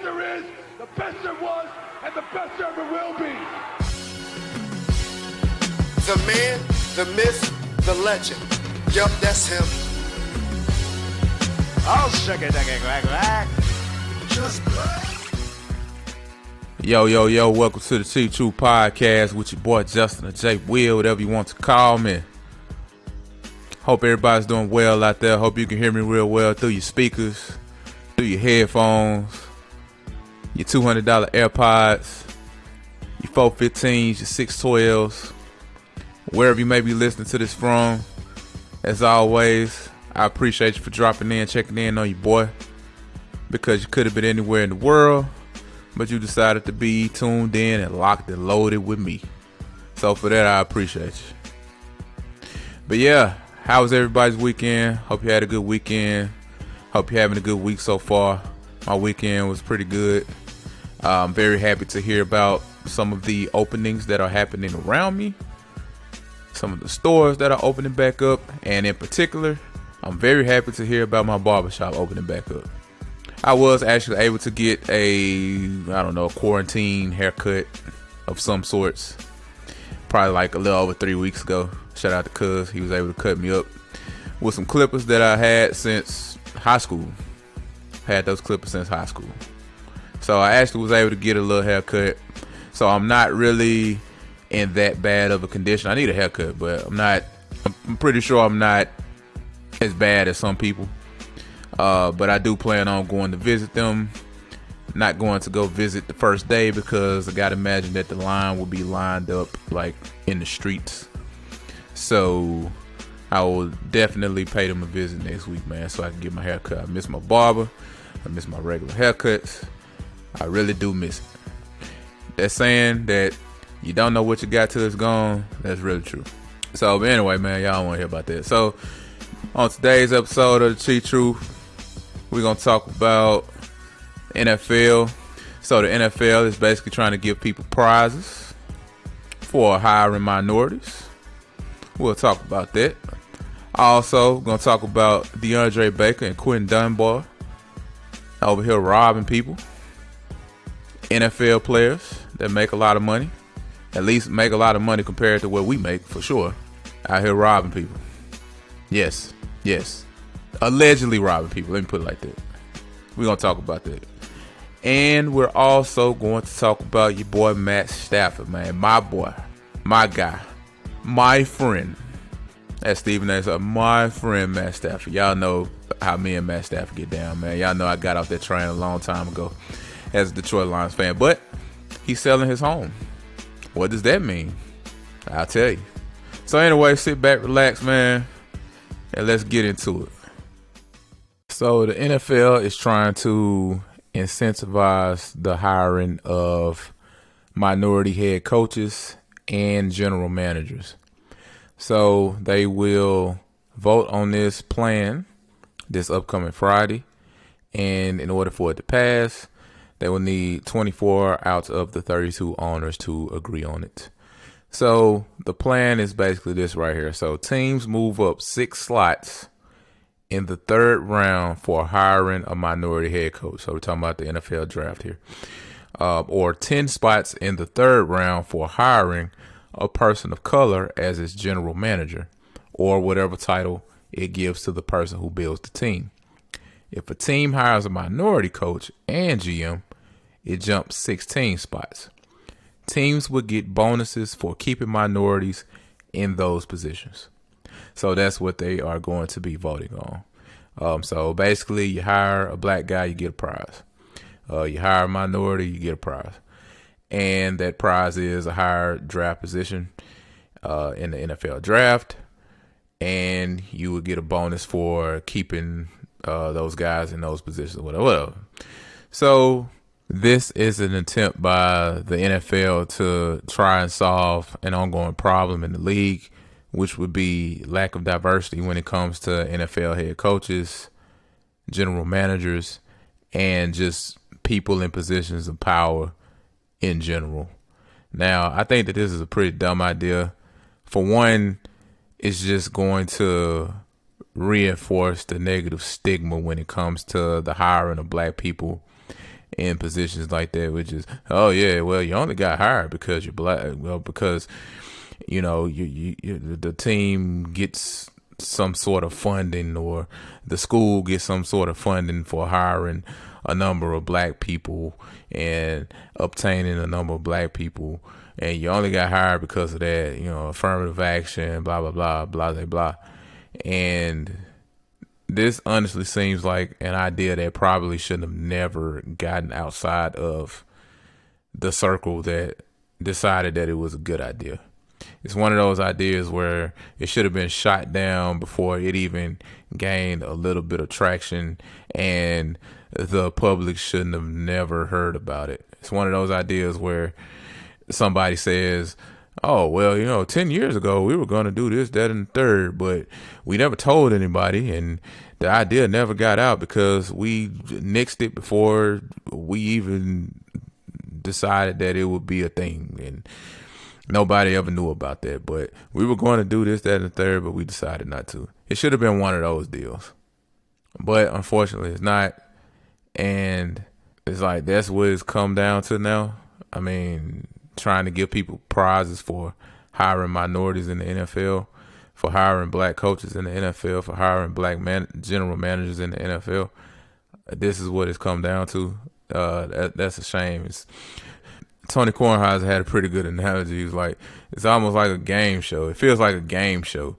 there is, the best there was, and the best there ever will be. The man, the myth, the legend. Yup, that's him. Oh, sugar ducky quack quack. Just black. Yo, welcome to the T True Podcast with your boy Justin or J.Will, whatever you want to call me. Hope everybody's doing well out there. Hope you can hear me real well through your speakers, through your headphones, your $200 AirPods, your 415s, your 612s, wherever you may be listening to this from. As always, I appreciate you for dropping in, checking in on your boy, because you could have been anywhere in the world, but you decided to be tuned in and locked and loaded with me. So for that, I appreciate you. But yeah, how was everybody's weekend? Hope you had a good weekend. Hope you're having a good week so far. My weekend was pretty good. I'm very happy to hear about some of the openings that are happening around me. Some of the stores that are opening back up. And in particular, I'm very happy to hear about my barbershop opening back up. I was actually able to get a quarantine haircut of some sorts. Probably like a little over 3 weeks ago. Shout out to Cuz. He was able to cut me up with some clippers that I had since high school. Had those clippers since high school. So I actually was able to get a little haircut. So I'm not really in that bad of a condition. I need a haircut, but I'm pretty sure I'm not as bad as some people. But I do plan on going to visit them. Not going to go visit the first day because I gotta imagine that the line will be lined up like in the streets. So I will definitely pay them a visit next week, man, so I can get my hair cut. I miss my barber. I miss my regular haircuts. I really do miss it. That saying that you don't know what you got till it's gone, that's really true. So but anyway, man, y'all don't want to hear about that. So on today's episode of the Cheat Truth, we're going to talk about NFL. So the NFL is basically trying to give people prizes for hiring minorities. We'll talk about that. Also, going to talk about Deandre Baker and Quinton Dunbar over here robbing people. NFL players that make a lot of money. At least make a lot of money compared to what we make, for sure. Out here robbing people. Yes. Allegedly robbing people. Let me put it like that. We're going to talk about that. And we're also going to talk about your boy Matt Stafford, man. My boy. My guy. My friend. As Stephen A. said, my friend Matt Stafford. Y'all know how me and Matt Stafford get down, man. Y'all know I got off that train a long time ago as a Detroit Lions fan. But he's selling his home. What does that mean? I'll tell you. So anyway, sit back, relax, man, and let's get into it. So the NFL is trying to incentivize the hiring of minority head coaches and general managers. So they will vote on this plan this upcoming Friday. And in order for it to pass, they will need 24 out of the 32 owners to agree on it. So the plan is basically this right here. So teams move up 6 slots in the 3rd round for hiring a minority head coach. So we're talking about the NFL draft here. Or 10 spots in the 3rd round for hiring a person of color as its general manager, or whatever title it gives to the person who builds the team. If a team hires a minority coach and GM, it jumps 16 spots. Teams would get bonuses for keeping minorities in those positions. So that's what they are going to be voting on. So basically, you hire a black guy, you get a prize. You hire a minority, you get a prize. And that prize is a higher draft position in the NFL draft. And you would get a bonus for keeping those guys in those positions, whatever. So this is an attempt by the NFL to try and solve an ongoing problem in the league, which would be lack of diversity when it comes to NFL head coaches, general managers, and just people in positions of power in general. Now, I think that this is a pretty dumb idea. For one, it's just going to reinforce the negative stigma when it comes to the hiring of black people in positions like that, which is, oh yeah, well, you only got hired because you're black. Well, because the team gets some sort of funding, or the school gets some sort of funding for hiring a number of black people and obtaining a number of black people, and you only got hired because of that, affirmative action, blah blah blah, blah blah blah. And this honestly seems like an idea that probably shouldn't have never gotten outside of the circle that decided that it was a good idea. It's one of those ideas where it should have been shot down before it even gained a little bit of traction, and the public shouldn't have never heard about it. It's one of those ideas where somebody says, oh, well, 10 years ago we were going to do this, that, and the third, but we never told anybody, and the idea never got out because we nixed it before we even decided that it would be a thing, and nobody ever knew about that. But we were going to do this, that, and the third, but we decided not to. It should have been one of those deals, but unfortunately it's not. And it's like, that's what it's come down to now. I mean, trying to give people prizes for hiring minorities in the NFL, for hiring black coaches in the NFL, for hiring black general managers in the NFL. This is what it's come down to. That's a shame. Tony Kornheiser had a pretty good analogy. He was like, it's almost like a game show. It feels like a game show.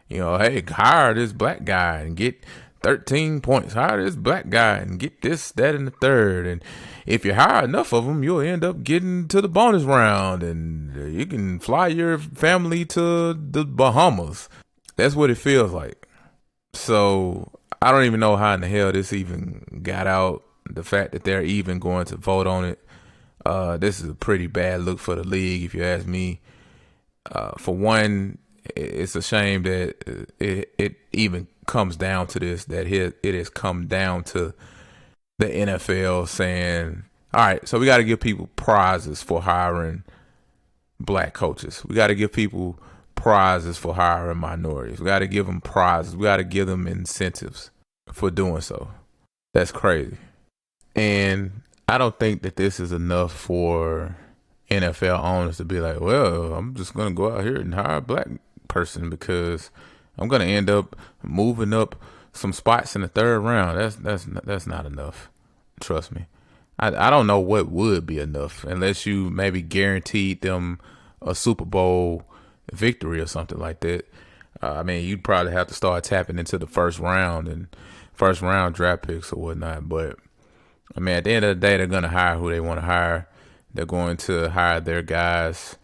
Hey, hire this black guy and get 13 points. Hire this black guy and get this, that, and the third. And if you hire enough of them, you'll end up getting to the bonus round, and you can fly your family to the Bahamas. That's what it feels like. So I don't even know how in the hell this even got out. The fact that they're even going to vote on it. This is a pretty bad look for the league, if you ask me. For one, it's a shame that it even comes down to this, that it has come down to the NFL saying, all right, so we got to give people prizes for hiring black coaches. We got to give people prizes for hiring minorities. We got to give them prizes. We got to give them incentives for doing so. That's crazy. And I don't think that this is enough for NFL owners to be like, well, I'm just going to go out here and hire a black person because I'm going to end up moving up some spots in the third round. That's not enough. Trust me. I don't know what would be enough unless you maybe guaranteed them a Super Bowl victory or something like that. I mean, you'd probably have to start tapping into the first round draft picks or whatnot. But I mean, at the end of the day, they're going to hire who they want to hire. They're going to hire their guys,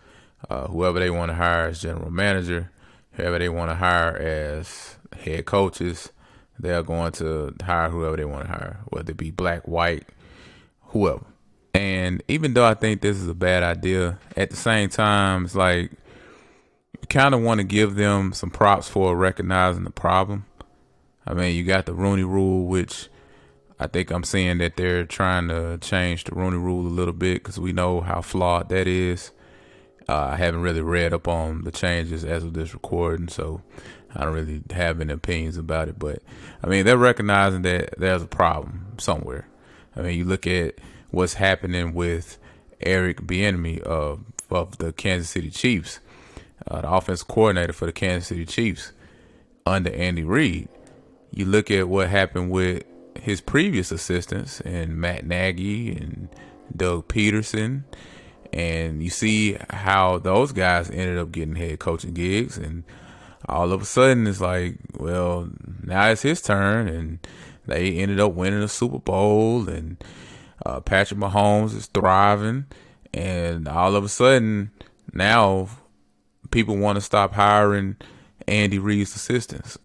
whoever they want to hire as general manager, whoever they want to hire as head coaches. They're going to hire whoever they want to hire, whether it be black, white, whoever. And even though I think this is a bad idea, at the same time, it's like you kind of want to give them some props for recognizing the problem. I mean, you got the Rooney Rule, which I think I'm seeing that they're trying to change the Rooney Rule a little bit because we know how flawed that is. I haven't really read up on the changes as of this recording, so I don't really have any opinions about it. But, I mean, they're recognizing that there's a problem somewhere. I mean, you look at what's happening with Eric Bieniemy of the Kansas City Chiefs, the offensive coordinator for the Kansas City Chiefs under Andy Reid. You look at what happened with his previous assistants and Matt Nagy and Doug Peterson, and you see how those guys ended up getting head coaching gigs, and all of a sudden it's like, well, now it's his turn, and they ended up winning a Super Bowl, and Patrick Mahomes is thriving, and all of a sudden now people want to stop hiring Andy Reid's assistants.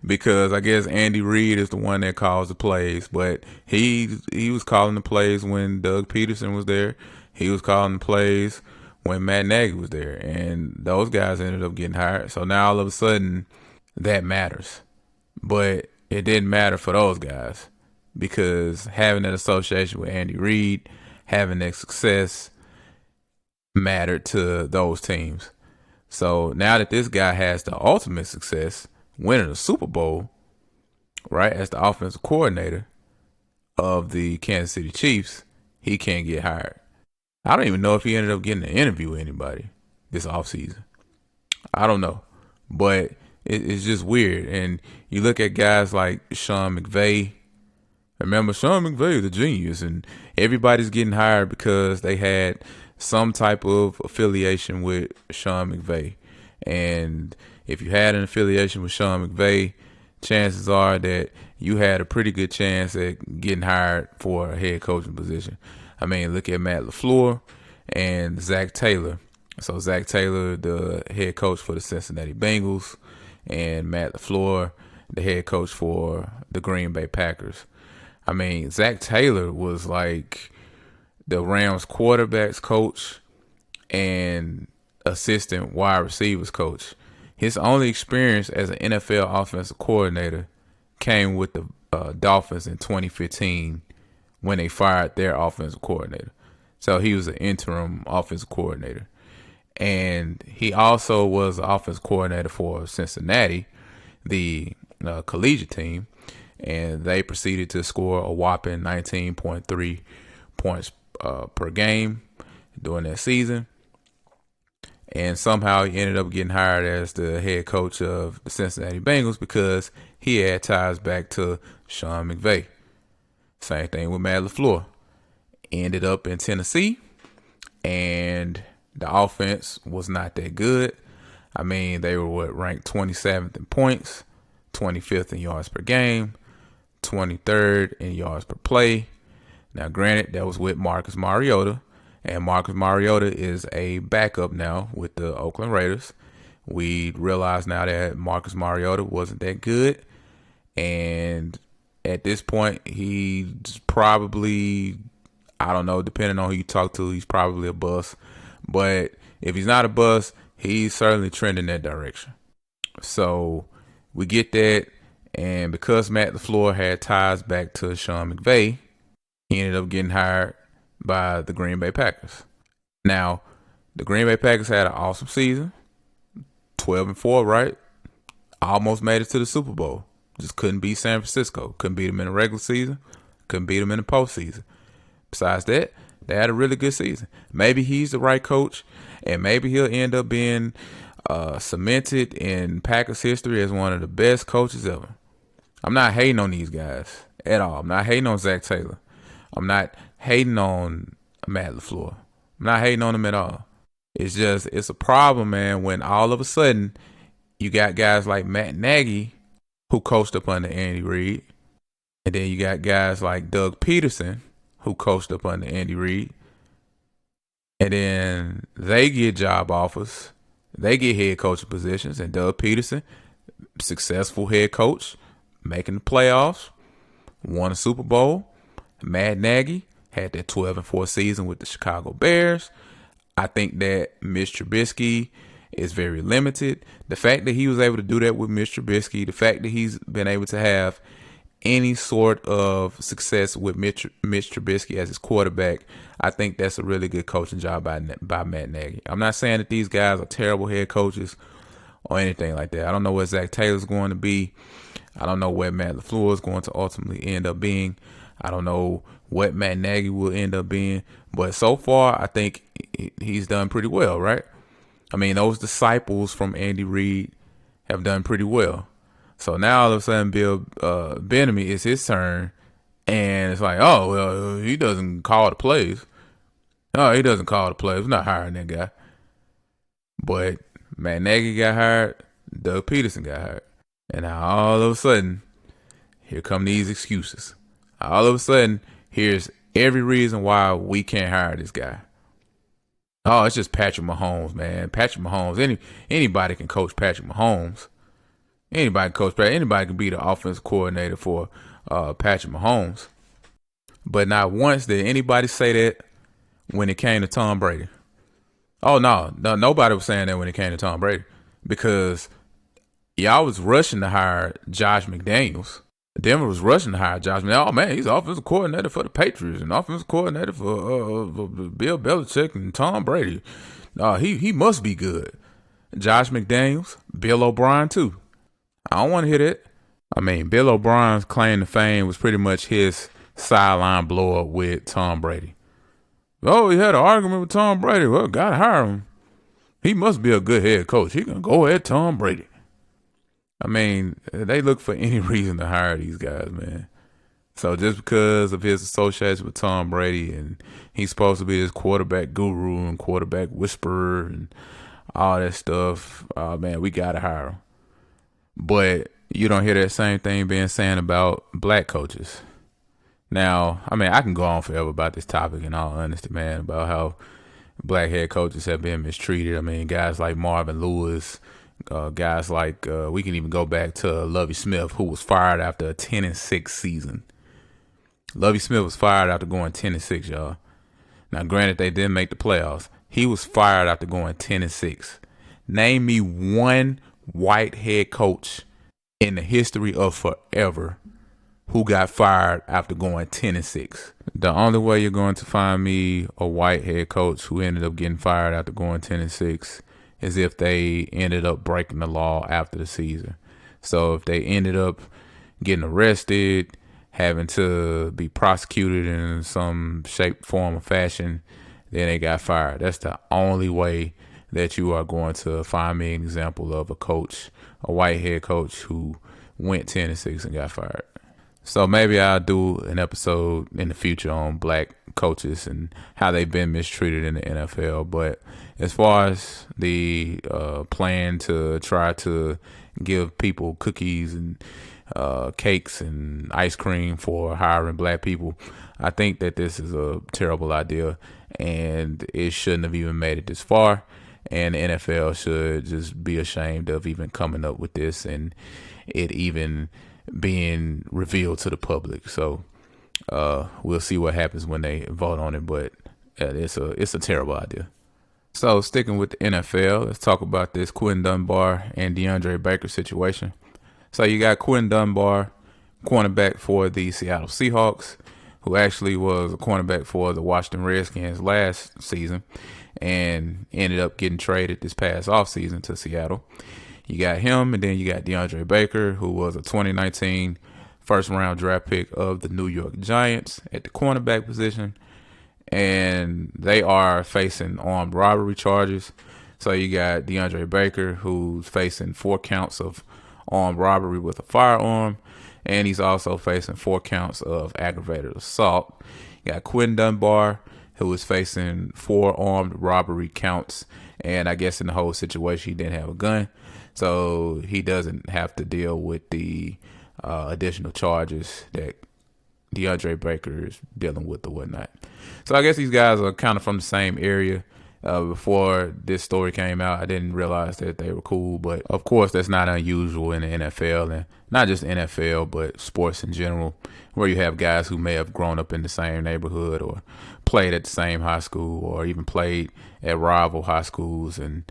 Because I guess Andy Reid is the one that calls the plays, but he was calling the plays when Doug Peterson was there. He was calling the plays when Matt Nagy was there, and those guys ended up getting hired. So now all of a sudden that matters, but it didn't matter for those guys because having that association with Andy Reid, having that success mattered to those teams. So now that this guy has the ultimate success, winning a Super Bowl, right, as the offensive coordinator, of the Kansas City Chiefs, he can't get hired. I don't even know if he ended up getting an interview with anybody this offseason. I don't know. But it's just weird. And you look at guys like Sean McVay. Remember, Sean McVay, the genius, and everybody's getting hired because they had some type of affiliation with Sean McVay. And if you had an affiliation with Sean McVay, chances are that you had a pretty good chance at getting hired for a head coaching position. I mean, look at Matt LaFleur and Zach Taylor. So Zach Taylor, the head coach for the Cincinnati Bengals, and Matt LaFleur, the head coach for the Green Bay Packers. I mean, Zach Taylor was like the Rams quarterbacks coach and assistant wide receivers coach. His only experience as an NFL offensive coordinator came with the Dolphins in 2015 when they fired their offensive coordinator. So he was an interim offensive coordinator. And he also was an offensive coordinator for Cincinnati, the collegiate team. And they proceeded to score a whopping 19.3 points per game during that season. And somehow he ended up getting hired as the head coach of the Cincinnati Bengals because he had ties back to Sean McVay. Same thing with Matt LaFleur. Ended up in Tennessee, and the offense was not that good. I mean, they were ranked 27th in points, 25th in yards per game, 23rd in yards per play. Now, granted, that was with Marcus Mariota, and Marcus Mariota is a backup now with the Oakland Raiders. We realize now that Marcus Mariota wasn't that good, and at this point, he's probably, I don't know, depending on who you talk to, he's probably a bust. But if he's not a bust, he's certainly trending that direction. So we get that. And because Matt LaFleur had ties back to Sean McVay, he ended up getting hired by the Green Bay Packers. Now, the Green Bay Packers had an awesome season. 12-4, right? Almost made it to the Super Bowl. Just couldn't beat San Francisco. Couldn't beat them in the regular season. Couldn't beat them in the postseason. Besides that, they had a really good season. Maybe he's the right coach, and maybe he'll end up being cemented in Packers history as one of the best coaches ever. I'm not hating on these guys at all. I'm not hating on Zach Taylor. I'm not hating on Matt LaFleur. I'm not hating on him at all. It's just, it's a problem, man, when all of a sudden you got guys like Matt Nagy who coached up under Andy Reid, and then you got guys like Doug Peterson who coached up under Andy Reid, and then they get job offers, they get head coaching positions, and Doug Peterson, successful head coach, making the playoffs, won a Super Bowl. Matt Nagy had that 12-4 season with the Chicago Bears. I think that Mitch Trubisky is very limited. The fact that he was able to do that with Mitch Trubisky, the fact that he's been able to have any sort of success with Mitch Trubisky as his quarterback, I think that's a really good coaching job by Matt Nagy. I'm not saying that these guys are terrible head coaches or anything like that. I don't know what Zach Taylor's going to be. I don't know where Matt LaFleur is going to ultimately end up being. I don't know what Matt Nagy will end up being. But so far, I think he's done pretty well, right? I mean, those disciples from Andy Reid have done pretty well. So now all of a sudden, Bill Benamy, it's his turn. And it's like, oh, well, he doesn't call the plays. No, he doesn't call the plays. We're not hiring that guy. But Matt Nagy got hired. Doug Peterson got hired. And now all of a sudden, here come these excuses. All of a sudden, here's every reason why we can't hire this guy. Oh, it's just Patrick Mahomes, man. Patrick Mahomes. Anybody can coach Patrick Mahomes. Anybody can coach Patrick. Anybody can be the offensive coordinator for Patrick Mahomes. But not once did anybody say that when it came to Tom Brady. Oh, no, nobody was saying that when it came to Tom Brady. Because y'all was rushing to hire Josh McDaniels. Denver was rushing to hire Josh McDaniels. Oh, man, he's offensive coordinator for the Patriots and offensive coordinator for Bill Belichick and Tom Brady. He must be good. Josh McDaniels, Bill O'Brien, too. I don't want to hear that. I mean, Bill O'Brien's claim to fame was pretty much his sideline blow up with Tom Brady. Oh, he had an argument with Tom Brady. Well, gotta hire him. He must be a good head coach. He can go at Tom Brady. I mean, they look for any reason to hire these guys, man. So just because of his association with Tom Brady and he's supposed to be his quarterback guru and quarterback whisperer and all that stuff, man, we got to hire him. But you don't hear that same thing being said about black coaches. Now, I mean, I can go on forever about this topic in all honesty, man, about how black head coaches have been mistreated. I mean, guys like Marvin Lewis, guys like, we can even go back to Lovie Smith, who was fired after a 10-6 season. Lovie Smith was fired after going 10-6, y'all. Now, granted, they didn't make the playoffs. He was fired after going 10-6. Name me one white head coach in the history of forever who got fired after going 10-6. The only way you're going to find me a white head coach who ended up getting fired after going 10-6 is if they ended up breaking the law after the season. So if they ended up getting arrested, having to be prosecuted in some shape, form, or fashion, then they got fired. That's the only way that you are going to find me an example of a coach, a white head coach who went 10-6 and got fired. So maybe I'll do an episode in the future on black coaches and how they've been mistreated in the NFL. But as far as the plan to try to give people cookies and cakes and ice cream for hiring black people, I think that this is a terrible idea and it shouldn't have even made it this far. And the NFL should just be ashamed of even coming up with this and it even being revealed to the public. So we'll see what happens when they vote on it, but it's a terrible idea. So sticking with the NFL, let's talk about this Quinton Dunbar and Deandre Baker situation. So you got Quinton Dunbar, cornerback for the Seattle Seahawks, who actually was a cornerback for the Washington Redskins last season and ended up getting traded this past offseason to Seattle. You got him, and then you got Deandre Baker, who was a 2019 first-round draft pick of the New York Giants at the cornerback position. And they are facing armed robbery charges. So you got Deandre Baker, who's facing 4 counts of armed robbery with a firearm, and he's also facing 4 counts of aggravated assault. You got Quinton Dunbar, who is facing 4 armed robbery counts, and I guess in the whole situation, he didn't have a gun. So he doesn't have to deal with the additional charges that Deandre Baker is dealing with or whatnot. So I guess these guys are kind of from the same area. Before this story came out, I didn't realize that they were cool. But of course, that's not unusual in the NFL, and not just NFL, but sports in general, where you have guys who may have grown up in the same neighborhood or played at the same high school or even played at rival high schools and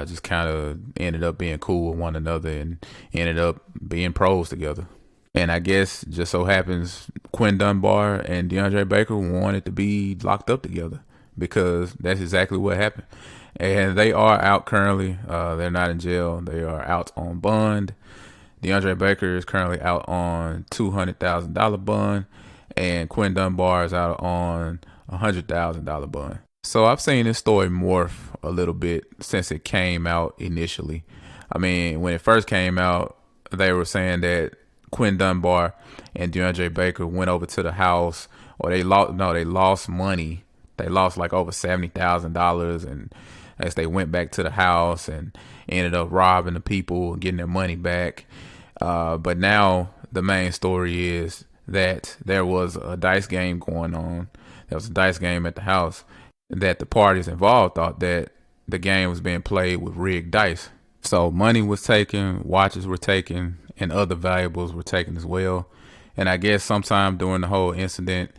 just kind of ended up being cool with one another and ended up being pros together. And I guess just so happens Quinton Dunbar and Deandre Baker wanted to be locked up together because that's exactly what happened. And they are out currently. They're not in jail. They are out on bond. Deandre Baker is currently out on $200,000 bond, and Quinton Dunbar is out on $100,000 bond. So I've seen this story morph a little bit since it came out initially. I mean, when it first came out, they were saying that Quinton Dunbar and Deandre Baker went over to the house, or they lost money. They lost like over $70,000, and as they went back to the house and ended up robbing the people and getting their money back. But now the main story is that there was a dice game going on. There was a dice game at the house that the parties involved thought that the game was being played with rigged dice. So money was taken, watches were taken, and other valuables were taken as well. And I guess sometime during the whole incident,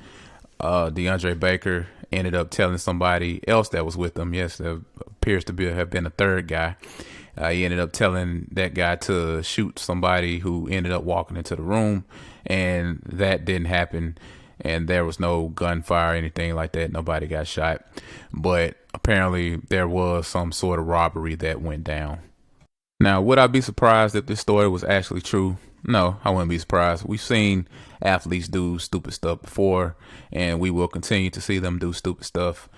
Deandre Baker ended up telling somebody else that was with them. Yes, there appears to have been a third guy. He ended up telling that guy to shoot somebody who ended up walking into the room, and that didn't happen. And there was no gunfire or anything like that. Nobody got shot. But apparently there was some sort of robbery that went down. Now, would I be surprised if this story was actually true? No, I wouldn't be surprised. We've seen athletes do stupid stuff before, and we will continue to see them do stupid stuff.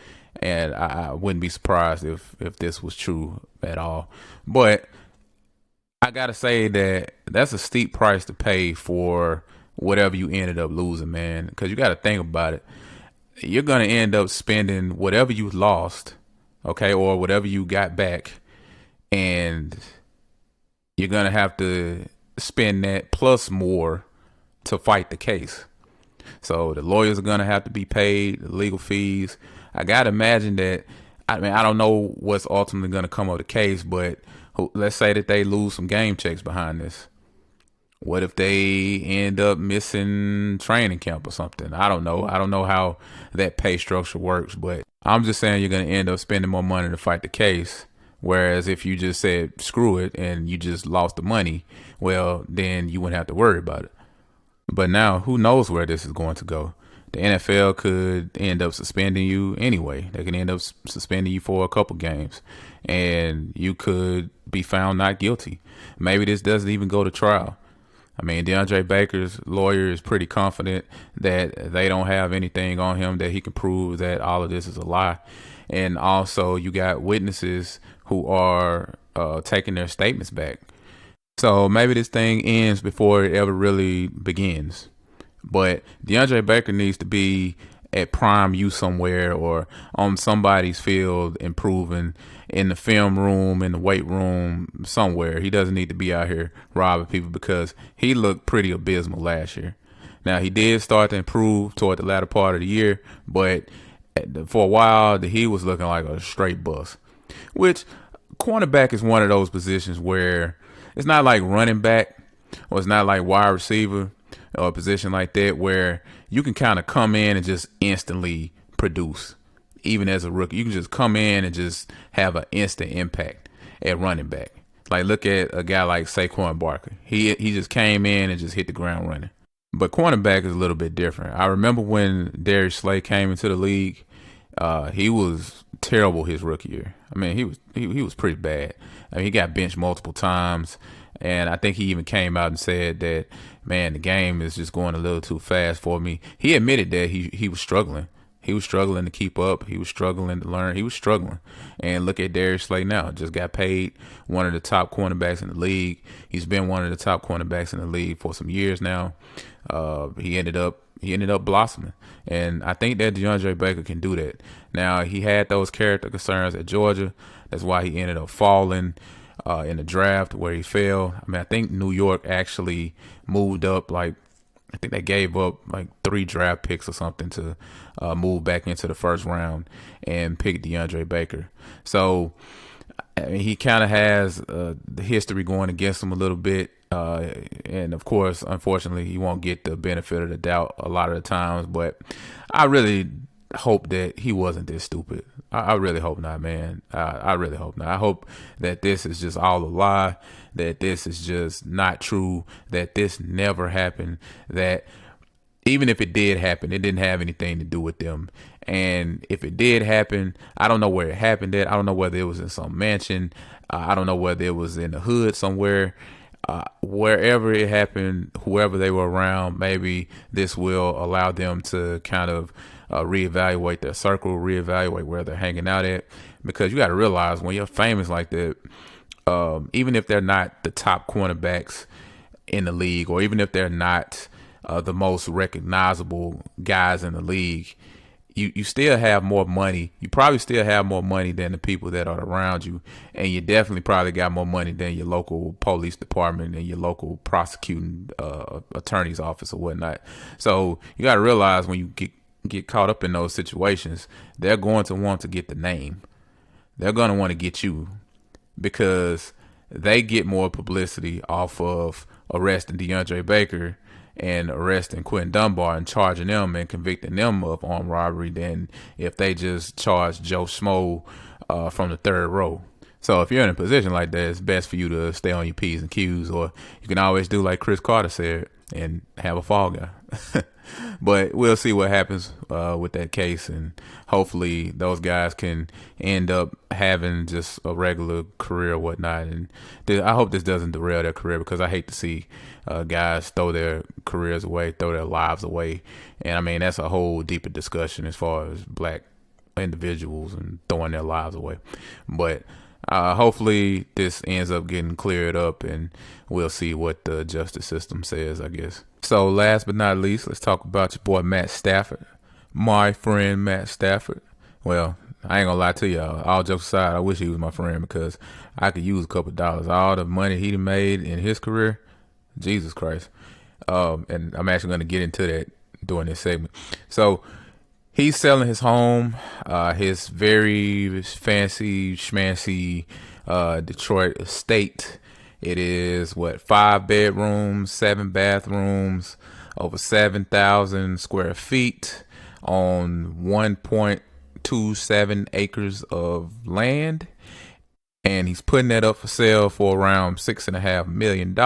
And I wouldn't be surprised if this was true at all. But I gotta say that that's a steep price to pay for whatever you ended up losing, man. Because you got to think about it. You're gonna end up spending whatever you lost, okay, or whatever you got back, and you're gonna have to spend that plus more to fight the case. So the lawyers are gonna have to be paid, the legal fees. I gotta imagine that. I mean, I don't know what's ultimately gonna come of the case, but let's say that they lose some game checks behind this. What if they end up missing training camp or something? I don't know. I don't know how that pay structure works, but I'm just saying you're gonna end up spending more money to fight the case. Whereas if you just said screw it and you just lost the money, well, then you wouldn't have to worry about it. But now, who knows where this is going to go? The NFL could end up suspending you anyway. They can end up suspending you for a couple games, and you could be found not guilty. Maybe this doesn't even go to trial. I mean, DeAndre Baker's lawyer is pretty confident that they don't have anything on him that he can prove that all of this is a lie. And also, you got witnesses who are taking their statements back. So maybe this thing ends before it ever really begins. But DeAndre Baker needs to be at prime U somewhere or on somebody's field improving in the film room, in the weight room, somewhere. He doesn't need to be out here robbing people because he looked pretty abysmal last year. Now, he did start to improve toward the latter part of the year, but for a while, he was looking like a straight bust. Which, cornerback is one of those positions where it's not like running back or it's not like wide receiver or a position like that where you can kind of come in and just instantly produce. Even as a rookie, you can just come in and just have an instant impact at running back. Like, look at a guy like Saquon Barkley. He just came in and just hit the ground running. But cornerback is a little bit different. I remember when Darius Slay came into the league, he was terrible his rookie year. I mean, he was pretty bad. I mean, he got benched multiple times, and I think he even came out and said that, man, the game is just going a little too fast for me. He admitted that he was struggling. He was struggling to keep up. He was struggling to learn. He was struggling. And look at Darius Slay now. Just got paid one of the top cornerbacks in the league. He's been one of the top cornerbacks in the league for some years now. He ended up blossoming. And I think that DeAndre Baker can do that. Now, he had those character concerns at Georgia. That's why he ended up falling in the draft where he fell. I mean, I think New York actually moved up I think they gave up like 3 draft picks or something to move back into the first round and pick DeAndre Baker. So, I mean, he kind of has the history going against him a little bit. And, of course, unfortunately, he won't get the benefit of the doubt a lot of the times. But I really hope that he wasn't this stupid. I really hope not, man. I really hope not. I hope that this is just all a lie, that this is just not true, that this never happened, that even if it did happen, it didn't have anything to do with them. And if it did happen, I don't know where it happened at. I don't know whether it was in some mansion. I don't know whether it was in the hood somewhere. Wherever it happened, whoever they were around, maybe this will allow them to kind of reevaluate their circle, reevaluate where they're hanging out at. Because you got to realize when you're famous like that, even if they're not the top cornerbacks in the league, or even if they're not the most recognizable guys in the league, you still have more money. You probably still have more money than the people that are around you. And you definitely probably got more money than your local police department and your local prosecuting attorney's office or whatnot. So you got to realize when you get caught up in those situations, they're going to want to get the name. They're going to want to get you because they get more publicity off of arresting DeAndre Baker and arresting Quinton Dunbar and charging them and convicting them of armed robbery than if they just charge Joe Schmo from the third row. So if you're in a position like that, it's best for you to stay on your P's and Q's, or you can always do like Chris Carter said and have a fall guy. But we'll see what happens with that case, and hopefully those guys can end up having just a regular career or whatnot. And I hope this doesn't derail their career, because I hate to see guys throw their careers away, throw their lives away. And I mean, that's a whole deeper discussion as far as black individuals and throwing their lives away. But hopefully this ends up getting cleared up, and we'll see what the justice system says, I guess. So last but not least, let's talk about your boy Matt Stafford. My friend Matt Stafford. Well, I ain't gonna lie to y'all. All jokes aside, I wish he was my friend, because I could use a couple of dollars. All the money he made in his career, Jesus Christ. And I'm actually gonna get into that during this segment. So he's selling his home, his very fancy schmancy Detroit estate. It is 5 bedrooms, 7 bathrooms, over 7,000 square feet on 1.27 acres of land. And he's putting that up for sale for around $6.5 million.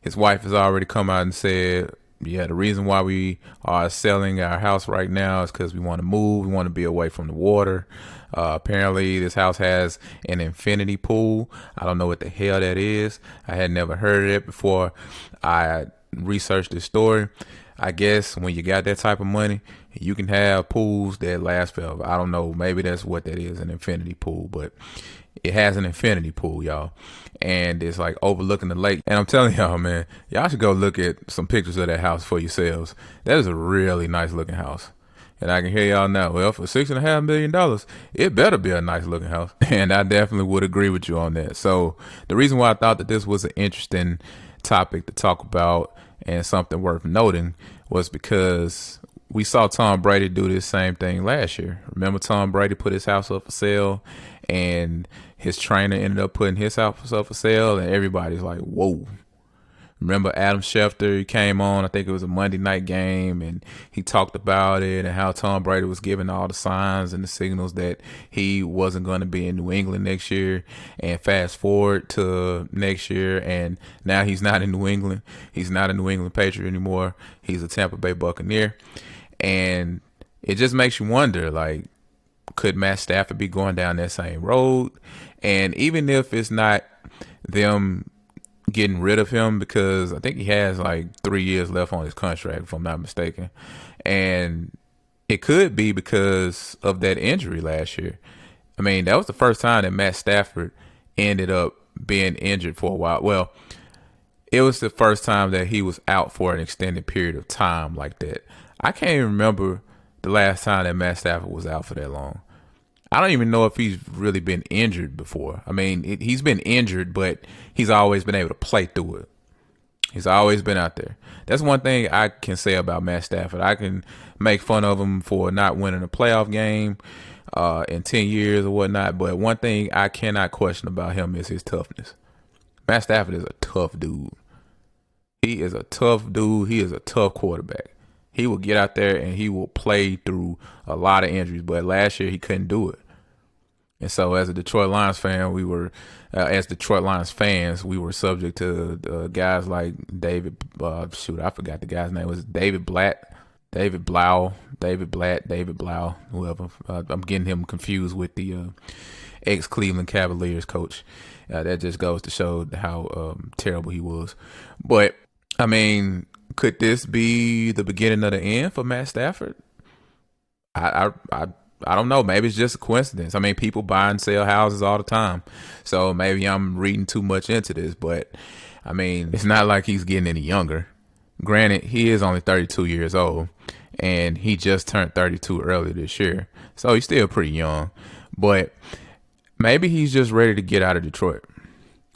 His wife has already come out and said, yeah, the reason why we are selling our house right now is because we want to move. We want to be away from the water. Apparently, this house has an infinity pool. I don't know what the hell that is. I had never heard of it before I researched this story. I guess when you got that type of money, you can have pools that last forever. I don't know. Maybe that's what that is, an infinity pool. But it has an infinity pool, y'all. And it's like overlooking the lake. And I'm telling y'all, man, y'all should go look at some pictures of that house for yourselves. That is a really nice looking house. And I can hear y'all now, well, for $6.5 million, it better be a nice looking house. And I definitely would agree with you on that. So the reason why I thought that this was an interesting topic to talk about and something worth noting was because we saw Tom Brady do this same thing last year. Remember, Tom Brady put his house up for sale, and his trainer ended up putting his house up for sale, and everybody's like, whoa. Remember Adam Schefter, he came on, I think it was a Monday night game, and he talked about it and how Tom Brady was giving all the signs and the signals that he wasn't going to be in New England next year. And fast forward to next year, and now he's not in New England. He's not a New England Patriot anymore. He's a Tampa Bay Buccaneer. And it just makes you wonder, like, could Matt Stafford be going down that same road? And even if it's not them getting rid of him, because I think he has like 3 years left on his contract, if I'm not mistaken, and it could be because of that injury last year. I mean, that was the first time that Matt Stafford ended up being injured for a while. Well, it was the first time that he was out for an extended period of time like that. I can't even remember the last time that Matt Stafford was out for that long. I don't even know if he's really been injured before. I mean, he's been injured, but he's always been able to play through it. He's always been out there. That's one thing I can say about Matt Stafford. I can make fun of him for not winning a playoff game in 10 years or whatnot, but one thing I cannot question about him is his toughness. Matt Stafford is a tough dude. He is a tough dude. He is a tough quarterback. He will get out there and he will play through a lot of injuries. But last year he couldn't do it. And so as a Detroit Lions fan, we were, as Detroit Lions fans, we were subject to guys like David, I forgot the guy's name. Was David Blatt, David Blau, whoever. I'm getting him confused with the ex-Cleveland Cavaliers coach. That just goes to show how terrible he was. But, I mean, could this be the beginning of the end for Matt Stafford? I don't know. Maybe it's just a coincidence. I mean, people buy and sell houses all the time. So maybe I'm reading too much into this. But, I mean, it's not like he's getting any younger. Granted, he is only 32 years old. And he just turned 32 earlier this year. So he's still pretty young. But maybe he's just ready to get out of Detroit.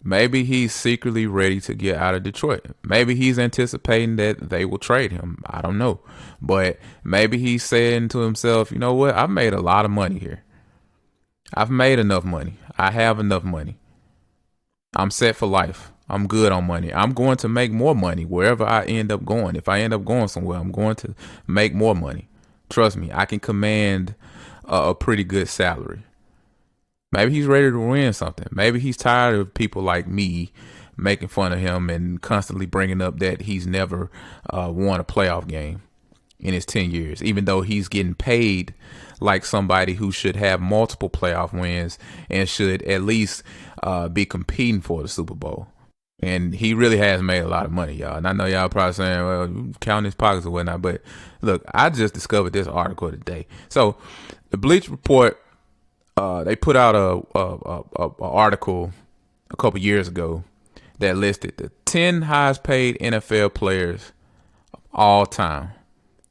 Maybe he's secretly ready to get out of Detroit. Maybe he's anticipating that they will trade him. I don't know. But maybe he's saying to himself, you know what? I've made a lot of money here. I've made enough money. I have enough money. I'm set for life. I'm good on money. I'm going to make more money wherever I end up going. If I end up going somewhere, I'm going to make more money. Trust me, I can command a pretty good salary. Maybe he's ready to win something. Maybe he's tired of people like me making fun of him and constantly bringing up that he's never won a playoff game. in his 10 years, even though he's getting paid like somebody who should have multiple playoff wins and should at least be competing for the Super Bowl. And he really has made a lot of money, y'all. And I know y'all probably saying, well, you count his pockets or whatnot. But look, I just discovered this article today. So the Bleach Report, they put out a article a couple years ago that listed the 10 highest paid NFL players of all time.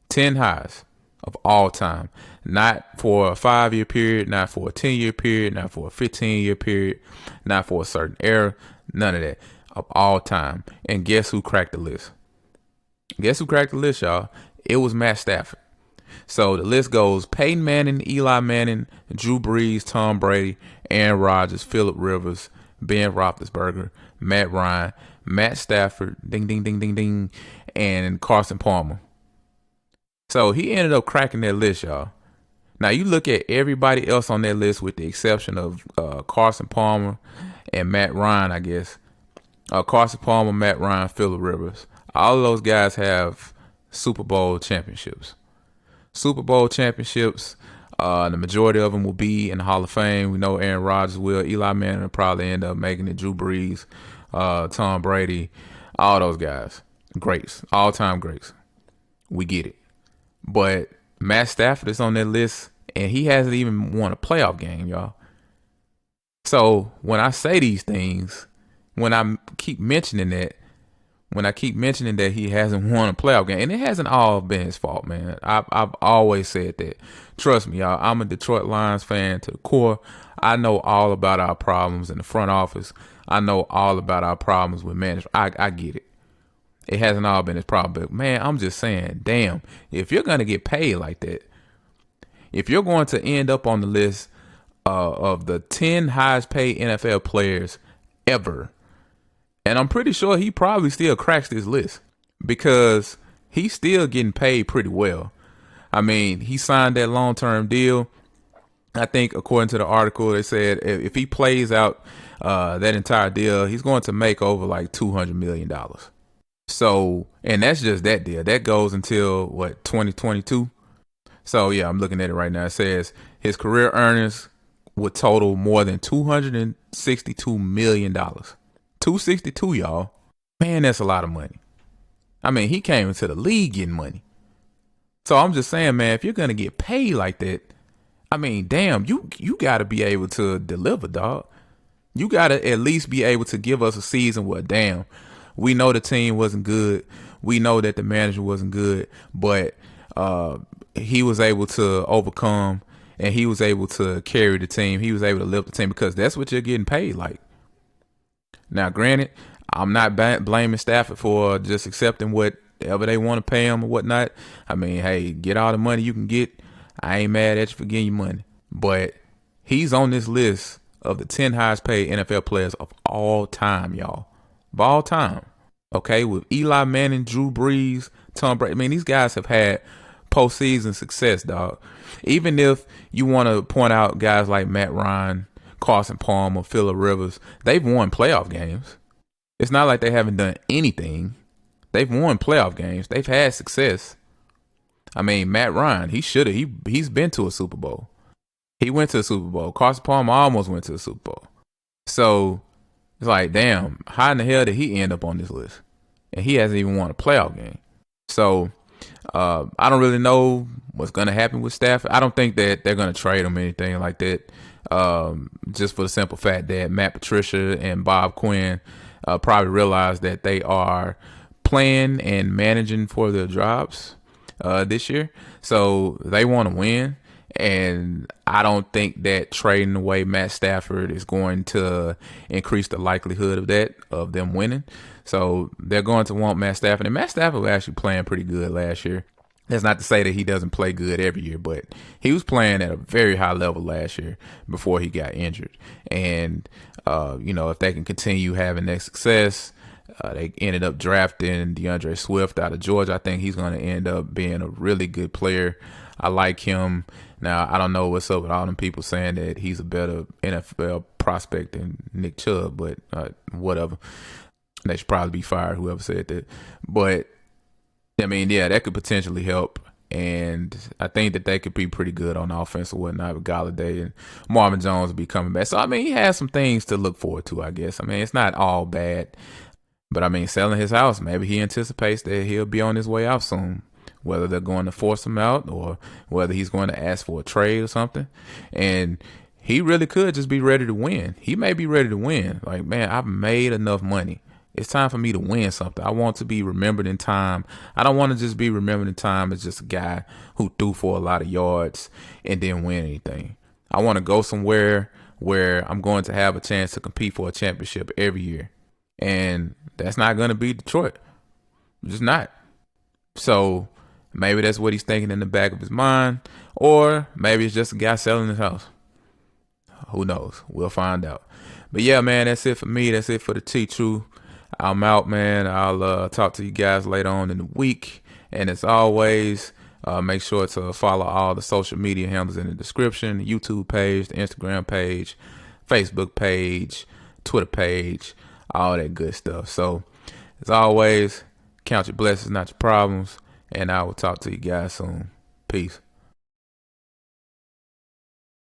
10 highest of all time. Not for a 5-year period, not for a 10-year period, not for a 15-year period, not for a certain era, none of that. Of all time. And guess who cracked the list? Guess who cracked the list, y'all? It was Matt Stafford. So the list goes Peyton Manning, Eli Manning, Drew Brees, Tom Brady, Aaron Rodgers, Phillip Rivers, Ben Roethlisberger, Matt Ryan, Matt Stafford, ding, ding, ding, ding, ding, and Carson Palmer. So he ended up cracking that list, y'all. Now you look at everybody else on that list with the exception of Carson Palmer and Matt Ryan, I guess. Carson Palmer, Matt Ryan, Phillip Rivers. All of those guys have Super Bowl championships. Super Bowl championships. The majority of them will be in the Hall of Fame. We know Aaron Rodgers will. Eli Manning will probably end up making it. Drew Brees, Tom Brady, all those guys. Greats. All-time greats. We get it. But Matt Stafford is on that list, and he hasn't even won a playoff game, y'all. So when I say these things, when I keep mentioning that he hasn't won a playoff game, and it hasn't all been his fault, man. I've always said that. Trust me, y'all. I'm a Detroit Lions fan to the core. I know all about our problems in the front office. I know all about our problems with management. I get it. It hasn't all been his problem, but man, I'm just saying, damn, if you're gonna get paid like that, if you're going to end up on the list of the 10 highest paid NFL players ever. And I'm pretty sure he probably still cracks this list because he's still getting paid pretty well. I mean, he signed that long-term deal. I think according to the article, they said if he plays out that entire deal, he's going to make over like $200 million. So, and that's just that deal. That goes until, 2022? So, yeah, I'm looking at it right now. It says his career earnings would total more than $262 million. 262, y'all. Man, that's a lot of money. I mean, he came into the league getting money. So I'm just saying, man, if you're going to get paid like that, I mean, damn, you got to be able to deliver, dog. You got to at least be able to give us a season where, damn, we know the team wasn't good. We know that the manager wasn't good, but he was able to overcome and he was able to carry the team. He was able to lift the team because that's what you're getting paid like. Now, granted, I'm not blaming Stafford for just accepting whatever they want to pay him or whatnot. I mean, hey, get all the money you can get. I ain't mad at you for getting your money. But he's on this list of the 10 highest paid NFL players of all time, y'all. Of all time. Okay, with Eli Manning, Drew Brees, Tom Brady. I mean, these guys have had postseason success, dog. Even if you want to point out guys like Matt Ryan, Carson Palmer, Phillip Rivers, they've won playoff games. It's not like they haven't done anything. They've won playoff games. They've had success. I mean, Matt Ryan, he's been to a Super Bowl. He went to a Super Bowl. Carson Palmer almost went to a Super Bowl. So it's like, damn, how in the hell did he end up on this list? And he hasn't even won a playoff game. So I don't really know what's going to happen with Stafford. I don't think that they're going to trade him or anything like that. Just for the simple fact that Matt Patricia and Bob Quinn probably realize that they are playing and managing for their jobs this year. So they want to win. And I don't think that trading away Matt Stafford is going to increase the likelihood of them winning. So they're going to want Matt Stafford. And Matt Stafford was actually playing pretty good last year. That's not to say that he doesn't play good every year, but he was playing at a very high level last year before he got injured. And, if they can continue having that success, they ended up drafting Deandre Swift out of Georgia. I think he's going to end up being a really good player. I like him. Now, I don't know what's up with all them people saying that he's a better NFL prospect than Nick Chubb, but whatever. They should probably be fired, whoever said that. But I mean, yeah, that could potentially help And I think that they could be pretty good on offense or whatnot with Galladay and Marvin Jones will be coming back. So, I mean, he has some things to look forward to, I guess. I mean, it's not all bad. But, I mean, selling his house, maybe he anticipates that he'll be on his way out soon, whether they're going to force him out or whether he's going to ask for a trade or something. And he really could just be ready to win. He may be ready to win. Like, man, I've made enough money. It's time for me to win something. I want to be remembered in time. I don't want to just be remembered in time as just a guy who threw for a lot of yards and didn't win anything. I want to go somewhere where I'm going to have a chance to compete for a championship every year. And that's not going to be Detroit. Just not. So maybe that's what he's thinking in the back of his mind. Or maybe it's just a guy selling his house. Who knows? We'll find out. But yeah, man, that's it for me. That's it for the T-True. I'm out, man. I'll talk to you guys later on in the week. And as always, make sure to follow all the social media handles in the description. The YouTube page, the Instagram page, Facebook page, Twitter page, all that good stuff. So, as always, count your blessings, not your problems. And I will talk to you guys soon. Peace.